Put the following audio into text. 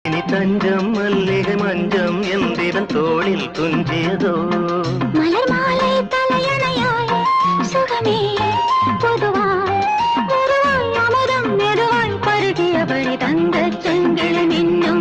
இனி தஞ்சம் மல்லிகை மஞ்சம் என்றிவன் தோளில் துஞ்சியதோ மலர் மாலை தலையணையாய் சுகமே பொதுவாய் முருவாய் அமுதம் மெதுவாய் பருகியபடி தந்த செங்கிழ நின்னும்